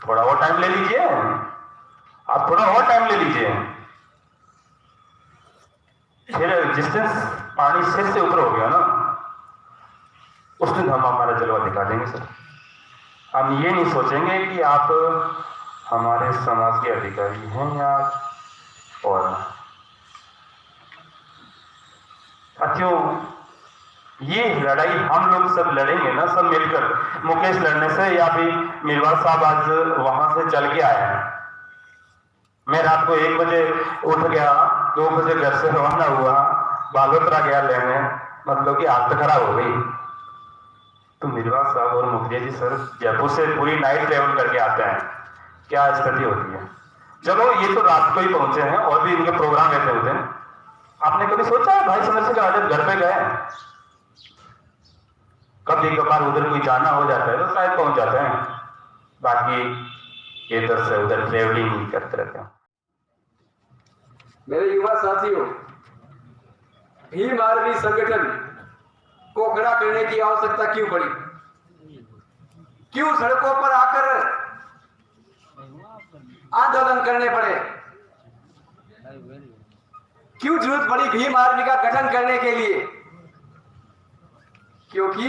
थोड़ा और टाइम ले लीजिए, आप थोड़ा और टाइम ले लीजिए, फिर जिस दिन पानी सिर से ऊपर हो गया ना, उस दिन हम हमारा जलवा दिखा देंगे सर। हम ये नहीं सोचेंगे कि आप हमारे समाज के अधिकारी हैं या और। साथियों, ये लड़ाई हम लोग सब लड़ेंगे ना, सब मिलकर। मुकेश लड़ने से या फिर मीरवार साहब आज वहां से चल के आए हैं, मैं रात को 1 बजे उठ गया, 2 बजे घर से रवाना हुआ, बालोतरा गया लेने, मतलब कि हालत खराब हो गई। तो मीरवार साहब और मुखिया जी सर जयपुर से पूरी नाइट ट्रेवल करके आते हैं, क्या स्थिति होती है। चलो ये तो रात को ही पहुंचे हैं, और भी इनके प्रोग्राम ऐसे होते हैं। आपने कभी सोचा है भाई समर सिंह राजद घर पे गए? कभी कभार उधर कोई जाना हो जाता है तो शायद पहुंच जाते हैं, बाकी इधर से उधर ट्रेवलिंग करते रहते हैं। मेरे युवा साथियों, भीम आर्मी संगठन को खड़ा करने की आवश्यकता क्यों पड़ी? क्यों सड़कों पर आकर आंदोलन करने पड़े? क्यों जरूरत पड़ी भीम आर्मी का गठन करने के लिए? क्योंकि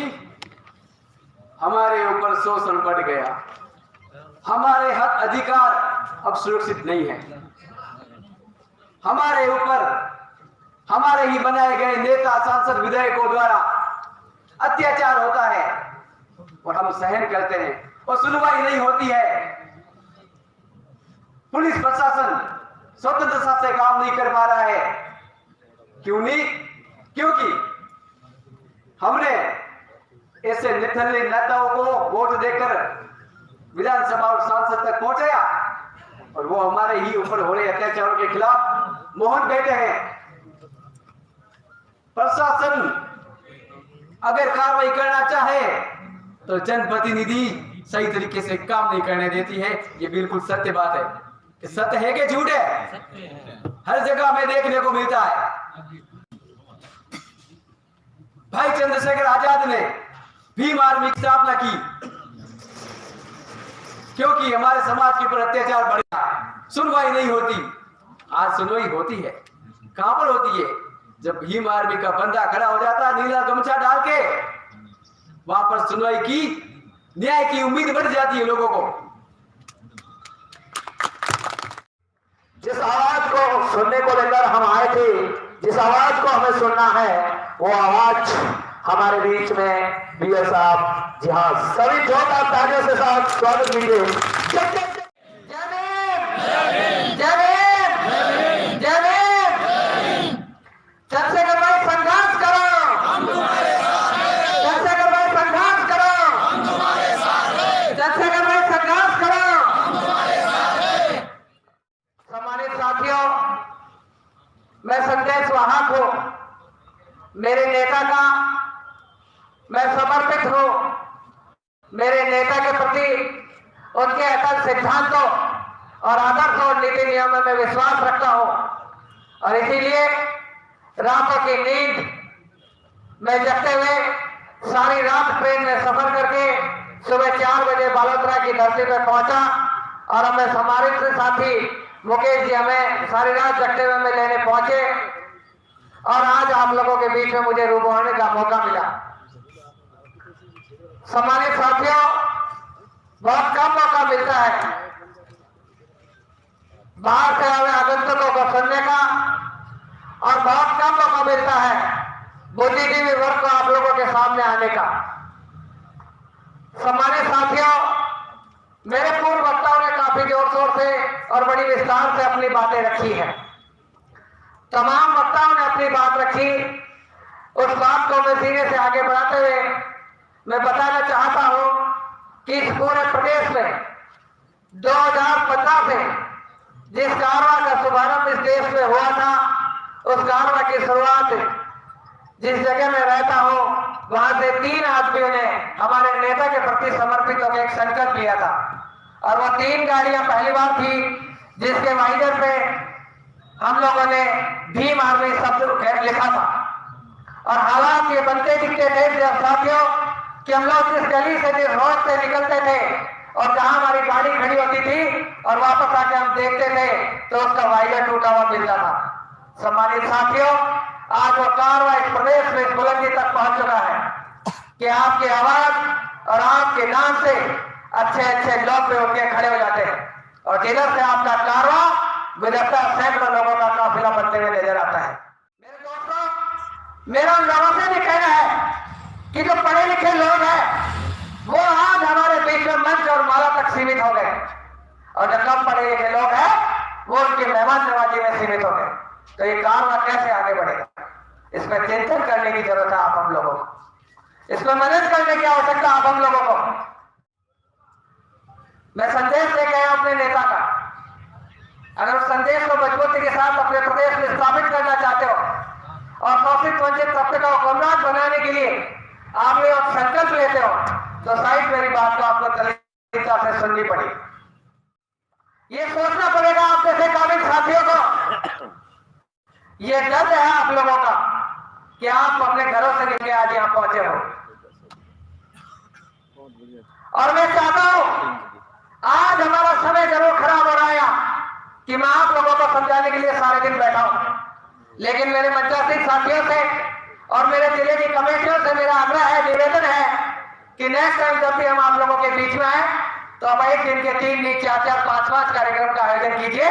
हमारे ऊपर शोषण बढ़ गया, हमारे हक अधिकार अब सुरक्षित नहीं है, हमारे ऊपर हमारे ही बनाए गए नेता सांसद विधायकों द्वारा अत्याचार होता है और हम सहन करते हैं और सुनवाई नहीं होती है। पुलिस प्रशासन स्वतंत्रता से काम नहीं कर पा रहा है। क्यों नहीं? क्योंकि हमने ऐसे निर्दलीय नेताओं को वोट देकर विधानसभा और सांसद तक पहुंचाया और वो हमारे ही ऊपर हो रहे अत्याचारों के खिलाफ मौन बैठे हैं। प्रशासन अगर कार्रवाई करना चाहे तो जनप्रतिनिधि सही तरीके से काम नहीं करने देती है। ये बिल्कुल सत्य बात है। कि सत्य है कि झूठ है? हर जगह में देखने को मिलता है। भाई चंद्रशेखर आजाद ने भीम आर्मी की स्थापना की क्योंकि हमारे समाज के ऊपर अत्याचार बढ़ा, सुनवाई नहीं होती। आज सुनवाई होती है। कहां पर होती है? जब भीम आर्मी का बंदा खड़ा हो जाता है नीला गमछा डाल के, वहां पर सुनवाई की, न्याय की उम्मीद बढ़ जाती है लोगों को। जिस आवाज को सुनने को लेकर हम आए थे, जिस आवाज को हमें सुनना है, वो आवाज हमारे बीच में बीएस साहब। जी हाँ, सभी जोरदार तालियों के साथ स्वागत कीजिए। जय भीम, जय भीम, जय भीम। चंद्रशेखर भाई संघर्ष करो, हम तुम्हारे साथ हैं। चंद्रशेखर भाई संघर्ष करो, हम तुम्हारे साथ हैं। चंद्रशेखर भाई संघर्ष करो, हम तुम्हारे साथ हैं। सम्मानित साथियों, मैं संदेश वाहक हूं, मेरे नेता का मैं समर्पित हूं। मेरे नेता के प्रति उनके अटल सिद्धांतों और आदर्श और नीति नियमों में विश्वास रखता हूं और इसीलिए रातों की नींद में जगते हुए सारी रात ट्रेन में सफर करके सुबह 4 बजे बालोतरा की धरती पर पहुंचा और हमें सम्मानित साथी मुकेश जी हमें सारी रात जगते हुए में लेने पहुंचे और आज आप लोगों के बीच में मुझे रूबरू होने का मौका मिला। सम्मानित साथियों, बहुत कम मौका मिलता है बाहर से आए आगंतुकों को सुनने का और बहुत कम मौका मिलता है बुद्धिजीवी वर्ग को आप लोगों के सामने आने का। सम्मानित साथियों, मेरे पूर्व वक्ताओं ने काफी जोर शोर से और बड़ी विस्तार से अपनी बातें रखी है। तमाम वक्ताओं ने अपनी बात रखी। उस बात को मैं धीरे से आगे बढ़ाते हुए मैं बताना चाहता हूं कि इस पूरे प्रदेश में 2015 से जिस कारवां का शुभारंभ इस देश में हुआ था, उस कारवां की शुरुआत जिस जगह में रहता हूं वहां से 3 आदमियों ने हमारे नेता के प्रति समर्पित होकर एक संकल्प लिया था और वो 3 गाड़ियां पहली बार थी जिसके वाइडर पे हम लोगों ने भीम आर्मी शब्द लिखा था और हालात ये बनते दिखते थे साथियों कि हम लोग जिस गली से जिस रोड से निकलते थे और जहां हमारी गाड़ी खड़ी होती थी और वापस आके हम देखते थे तो उसका वाइजर टूटा हुआ मिलता था। सम्मानित साथियों, आज वो कारवां इस प्रदेश में इस बुलंदी तक पहुंच चुका है कि आपकी आवाज और आपके नाम से अच्छे अच्छे लोग भी उठ के खड़े हो जाते हैं और जिधर से आपका कारवां गुजरता सैकड़ों लोगों का काफिला बनते हुए नजर आता है। मेरे दोस्तों, मेरा उन लोगों से भी कहना है कि जो पढ़े लिखे लोग हैं वो आज हमारे बीच में मंच और माला तक सीमित हो गए और जो कम पढ़े लिखे लोग हैं वो उनके मेहमान नवाजी में सीमित हो गए। तो ये कारवां कैसे आगे बढ़ेगा, इसमें चिंतन करने की जरूरत है आप हम लोगों को, इसमें मदद करने की आवश्यकता आप हम लोगों को। मैं संदेश लेके आया अपने नेता का, अगर उस संदेश को मजबूती के साथ अपने प्रदेश में स्थापित करना चाहते हो और शोषित वंचित तबके को गुमराह बनाने के लिए आप लोग संकल्प लेते हो तो शायद मेरी बात को आपको तरीका से सुननी पड़ेगी। ये सोचना पड़ेगा आप जैसे काबिल साथियों को, ये दर्द है आप लोगों का कि आप अपने घरों से निकले आज यहाँ पहुंचे हो। और मैं चाहता हूं, आज हमारा समय जरूर खराब हो रहा है कि मैं आप लोगों को समझाने के लिए सारे दिन बैठा हूं, लेकिन मेरे मंचासीन साथियों से और मेरे जिले की कमेटियों से मेरा आग्रह है, निवेदन है कि नेक्स्ट टाइम जब भी हम आप लोगों के बीच में आए तो अब एक दिन के 3, 4, 5 कार्यक्रम का आयोजन कीजिए।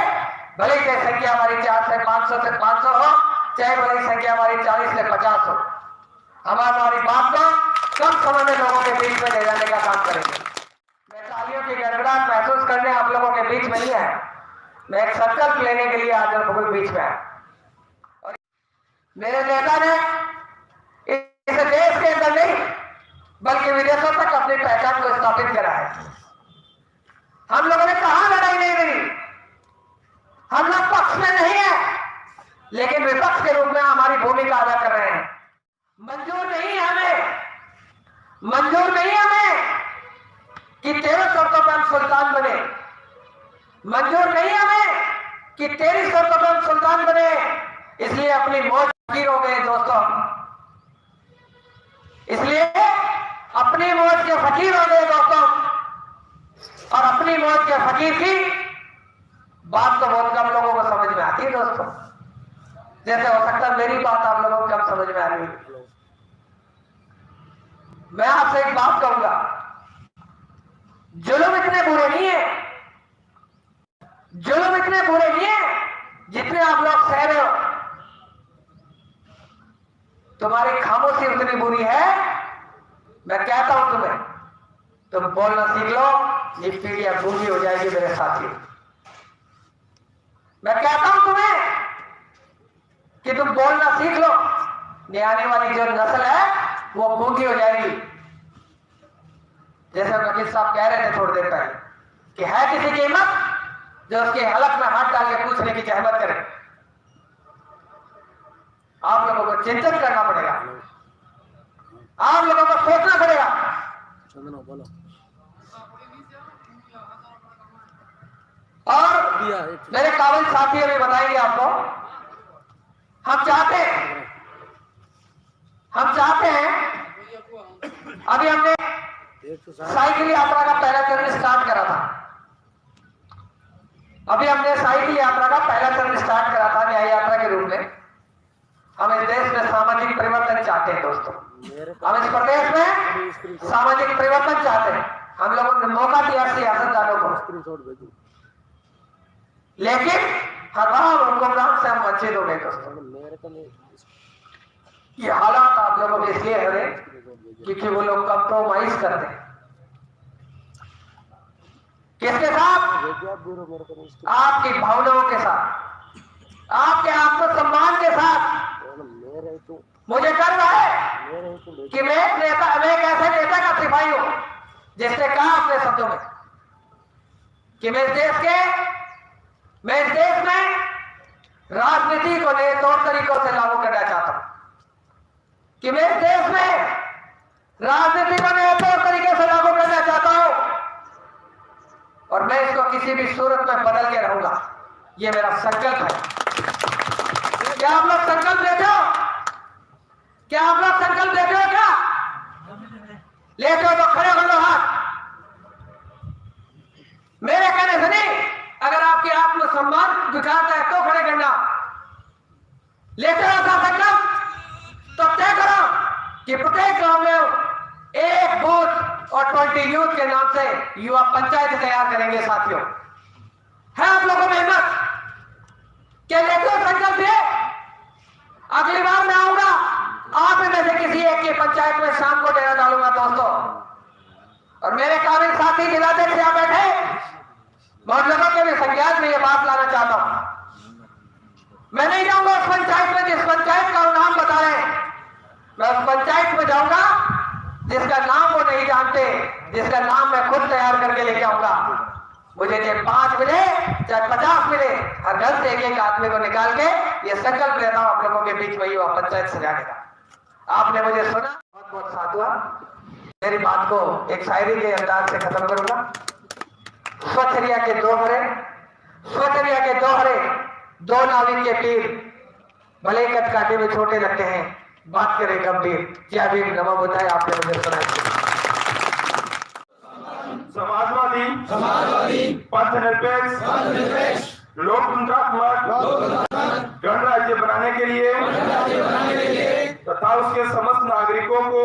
भले ही संख्या हमारी 4 से 500 से 500 हो, चाहे भले ही संख्या हमारी 40 से 50 हो, हमारी बात को कम समय में लोगों के बीच में ले जाने का काम करेंगे। मैं तालियों की गड़गड़ाहट महसूस करने आप लोगों के बीच में ही है, मैं एक संकल्प लेने के लिए आज लोगों के बीच में आया। और मेरे नेता ने इस देश के अंदर नहीं बल्कि विदेशों तक अपनी पहचान को स्थापित करा है। हम लोगों ने कहा लड़ाई नहीं लड़ी, हम लोग पक्ष में नहीं है लेकिन विपक्ष के रूप में हमारी भूमिका अदा कर रहे हैं। मंजूर नहीं हमें कि 13 शर्तों पर हम सुल्तान बने, मंजूर नहीं हमें कि 13 शर्तों पर हम सुल्तान बने, इसलिए अपनी मौज फकीर हो गए दोस्तों, इसलिए अपनी मौज के फकीर हो गए दोस्तों। और अपनी मौज के फकीर की बात तो बहुत कम लोगों को समझ में आती है दोस्तों, जैसे हो सकता है मेरी बात आप लोगों को कम समझ में आ रही है। मैं आपसे एक बात कहूंगा, जुल्म इतने बुरे नहीं है, जुल्म इतने बुरे नहीं है जितने आप लोग सह रहे हो, तुम्हारी खामोशी उतनी बुरी है। मैं कहता हूं तुम्हें, तुम बोलना सीख लो, ये पीढ़ियां गूंगी हो जाएगी मेरे साथी। मैं कहता हूं तुम्हें कि तुम बोलना सीख लो, ये आने वाली जो नस्ल है वो गूंगी हो जाएगी। जैसे वकील साहब कह रहे थे थोड़ी देर पहले कि है किसी की हिम्मत जो उसके हलक में हाथ डाल के पूछने की जहमत करे। आप लोगों को चिंतन करना पड़ेगा, आप लोगों को सोचना पड़ेगा। और मेरे काबिल साथी अभी बताएंगे आपको, हम चाहते हैं अभी हमने साइकिल यात्रा का पहला चरण स्टार्ट करा था, अभी हमने साइकिल यात्रा का पहला चरण स्टार्ट करा था न्याय यात्रा के रूप में। हम इस देश में सामाजिक परिवर्तन चाहते हैं दोस्तों, हम इस प्रदेश में सामाजिक परिवर्तन चाहते हैं। हम लोगों ने मौका दिया सियासतदानों को, लेकिन हर बार उनको काम से हम वंचित हो गए दोस्तों। ये हालात आप लोगों के इसलिए हो रहे क्योंकि वो लोग कंप्रोमाइज करते हैं। किसके साथ? आपकी भावनाओं के साथ, आपके आत्मसम्मान के साथ। मुझे गर्व है कि मैं एक ऐसे नेता का सिपाही हूं जिसने कहा अपने शब्दों में कि मैं इस देश में राजनीति को नए तौर तरीकों से लागू करना चाहता हूं, कि मैं इस देश में राजनीति को नए तौर तरीके से लागू करना चाहता हूं और मैं इसको किसी भी सूरत में बदल के रहूंगा। ये मेरा संकल्प है। क्या आप लोग संकल्प लेते हो? क्या आप लोग संकल्प लेते हो? क्या लेते हो तो खड़े हो लो हाथ। सम्मान दिखाता है तो खड़े करना। लेते हो ऐसा संकल्प तो तय करो कि प्रत्येक गांव में एक बूथ और 20 यूथ के नाम से युवा पंचायत तैयार करेंगे। साथियों, है आप लोगों में हिम्मत? क्या लेते हो संकल्प ये? अगली बार मैं आऊंगा, आप में से किसी एक की पंचायत में शाम को डेरा डालूंगा दोस्तों। और मेरे काबिल साथी जिलाध्यक्ष यहाँ बैठे, बहुत लोगों के भी संज्ञान में ये बात लाना चाहता हूं। मैं नहीं जाऊंगा उस पंचायत में जिस पंचायत का नाम बता रहे, मैं उस पंचायत में जाऊंगा जिसका नाम वो नहीं जानते, जिसका नाम मैं खुद तैयार करके लेके आऊंगा। मुझे चाहे 5 मिले चाहे 50 मिले, हर घर से एक आदमी को निकाल के ये संकल्प लेता हूं आप लोगों के बीच में युवा पंचायत सजाने का। आपने मुझे सुना, बहुत बहुत साथ हुआ। मेरी बात को एक शायरी के अंदाज से खत्म करूंगा। स्वचरिया के दो हरे, स्वचरिया के दो हरे, दो नाविक के पीर, भले कद काटे में छोटे लगते हैं, बात करें गंभीर। क्या भी नमो बुधाए, आपने मुझे सुना। समाजवादी पंथनिरपेक्ष लोकतंत्रात्मक गणराज्य बनाने के लिए तथा उसके समस्त नागरिकों को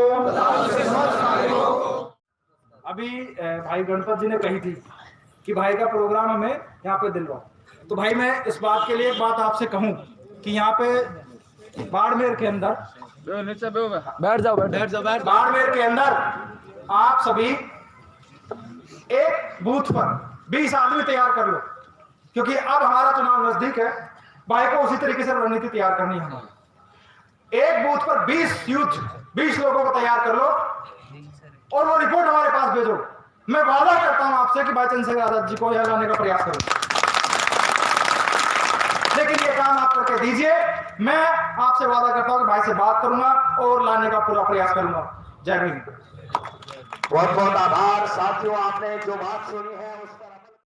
अभी भाई गणपत जी ने कही थी कि भाई का प्रोग्राम हमें यहाँ पे दिलवाओ। तो भाई मैं इस बात के लिए एक बात आपसे कहूँ कि यहाँ पे बाड़मेर के अंदर बैठ जाओ बाड़मेर के अंदर आप सभी एक बूथ पर 20 आदमी तैयार कर लो, क्योंकि अब हमारा चुनाव नजदीक है। भाई को उसी तरीके से रणनीति तैयार करनी है हमारी। एक बूथ पर 20 यूथ, 20 लोगों को तैयार कर लो और वो रिपोर्ट हमारे पास भेजो। मैं वादा करता हूं आपसे कि भाई चंद्रशेखर आजाद जी को यहां लाने का प्रयास करूं, लेकिन ये काम आप करके दीजिए। मैं आपसे वादा करता हूं कि भाई से बात करूंगा और लाने का पूरा प्रयास करूंगा। जय हिंद। बहुत बहुत आभार साथियों, आपने जो बात सुनी है उसका